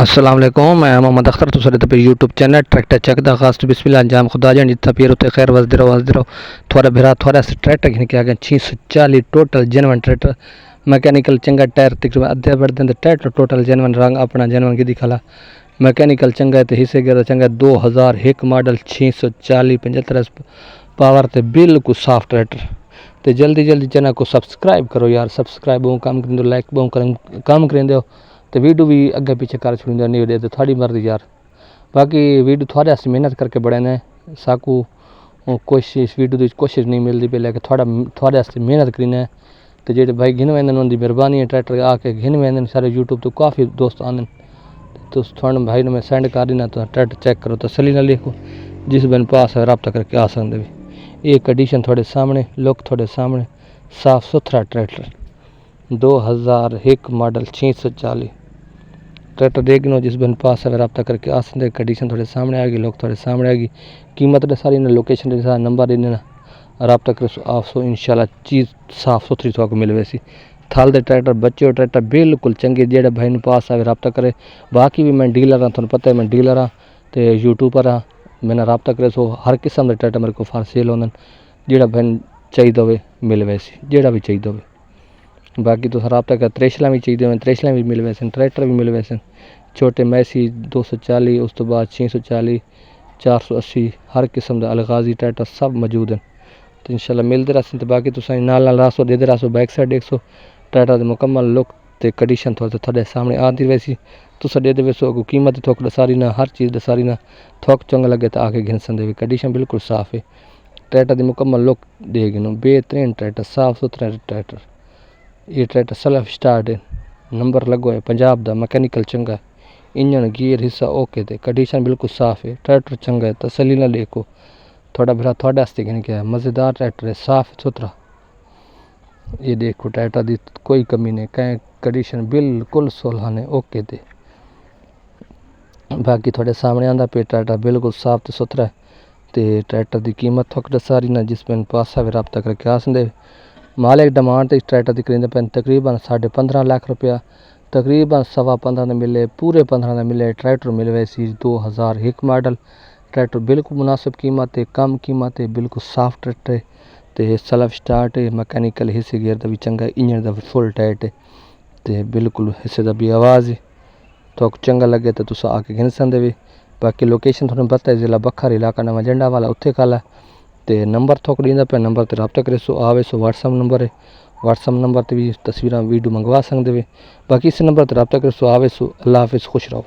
अस्सलाम वालेकुम। मैं मोहम्मद अख्तर तुम पे यूट्यूब चैनल ट्रैक्टर चक दा खास बिस्मिल्लाह अंजाम खुदा जान जितना पीर उते खैर वजदे रहो थोड़ा भिरा थोड़ा से ट्रैक्टर घिन के आ गए 640 टोटल जेनवन ट्रैक्टर मैकेनिकल चंगा टायर तकरीबन अद्धे बढ़ दें ट्रैक्टर टोटल जेनवन रंग अपना जेनवन की दिखाला मैकेनिकल चंगा है तो हिस्से गिर चंगा 2001 मॉडल 640 75 पावर ते बिल्कुल साफ ट्रैक्टर। तो जल्दी जल्दी चैनल को सब्सक्राइब करो यार, सब्सक्राइब बहुत काम करें, लाइक बहुत काम करें दो तो वीडियो भी अगे पीछे कर छुड़ी नहीं वीडियो तो थोड़ी मर्जी यार। बाकी वीडियो थोड़े आस मेहनत करके बड़े ने साकू कोशिश वीडियो की कोशिश नहीं मिलती पे लेकिन थोड़े आस्ते मेहनत करीने तो जो भाई घिन वेंदे उनकी मेहरबानी है ट्रैक्टर आके घिन वेंदे सारे यूट्यूब तो काफ़ी दोस्त आने तो थोड़े भाई ने मैं सेंड कर देना तो ट्रैक्टर चेक करो तसली ना लिखो जिस बन पास है रब्ता करके आ सकते भी। ये कंडीशन थोड़े सामने लुक थोड़े सामने साफ सुथरा ट्रैक्टर 2001 मॉडल 640 ट्रैक्टर देख लो जिस बन पास है रब्ता करके आ सकते। कंडीशन थोड़े सामने आएगी लोग थोड़े सामने आएगी कीमत ने सारी लोकेशन के साथ नंबर देने रब्ता कर आपसो इंशाल्लाह चीज़ साफ सुथरी थोड़ा मिल वैसी थल दे ट्रैक्टर बच्चे ट्रैक्टर बिल्कुल चंगे जेड़े भाई पास आए रब्ता करे। बाकी भी मैं डीलर हाँ, थोड़ा पता है मैं डीलर हाँ तो यूट्यूबर हाँ, मैंने रब्ता करे सो हर किस्म के ट्रैक्टर मेरे को फार सेल होंगे जेड़ा भाई चाहिए हो मिल वैसी जेड़ा भी चाहिए हो। बाकी तो रब्ता कर त्रेशला भी चाहिए त्रेशला भी मिल वैसे ट्रैक्टर भी मिल वैसे छोटे मैसी 240 उस तो बाद 640 480 हर किस्म का अलगाजी ट्रैक्टर सब मौजूद हैं तो इंशाल्लाह मिलते रह। तो बाकी तुम नाल रासो देते रासो बैक साइड 100 ट्रैक्टर की मुकम्मल लुक तो कंडीशन थोड़े सामने आती वैसी तुस दे वैसो अगो कीमत थोक दसारी ना हर चीज़ दसारी ना थोक चंगा लगे तो आके घिन सकते कंडीशन बिल्कुल साफ है ट्रैक्टर की मुकम्मल लुक दे गिनो बेहतरीन ट्रैक्टर साफ सुथरा ट्रैक्टर। ये ट्रैक्टर सेल्फ स्टार्ट है नंबर लगो है पंजाब का मैकेनिकल चंगा है इंजन गियर हिस्सा ओके थे कंडीशन बिल्कुल साफ है ट्रैक्टर चंगा है तसली ना देखो थोड़ा फिर थोड़े वास्ते घिन के मज़ेदार ट्रैक्टर है साफ सुथरा। ये देखो ट्रैक्टर की कोई कमी नहीं कहीं कंडीशन बिल्कुल सोलहाने ओके थे। बाकी थोड़े सामने आंदा पे ट्रैक्टर बिल्कुल साफ तो सुथरा है तो ट्रैक्टर की कीमत थोक दसारी ना जिस पे पासा भी रब्ता करके आ सकते मालिक डिमांड तो इस ट्रैक्टर की करेंगे पैन तकरीबन 15.5 लाख रुपया तकरीबन 15.25 का मिले पूरे 15 का मिले ट्रैक्टर मिले वैसी 2001 मॉडल ट्रैक्टर बिल्कुल मुनासिब कीमत है कम कीमत है बिल्कुल साफ ट्रैक्टर है तो सेल्फ स्टार्ट है मैकेनिकल हिस्से गियर का भी चंगा इंजन का फुल टाइट है तो बिल्कुल हिस्से का भी आवाज़ है तो चंगा लगे तो तुम आके घिन सकते भी। बाकी लोकेशन थोड़ा पता है जिला बखर इलाका नवा झंडा वाला उत्थे खाला तो नंबर थोक दींदा पे नंबर पर रब्ता करे सो आवे सो व्हाट्सअप नंबर है व्हाट्सअप नंबर पर भी तस्वीर वीडियो मंगवा सकते वे। बाकी इस नंबर पर रब्ता करे सो आवे सो अल्लाह हाफिज़ खुश रहो।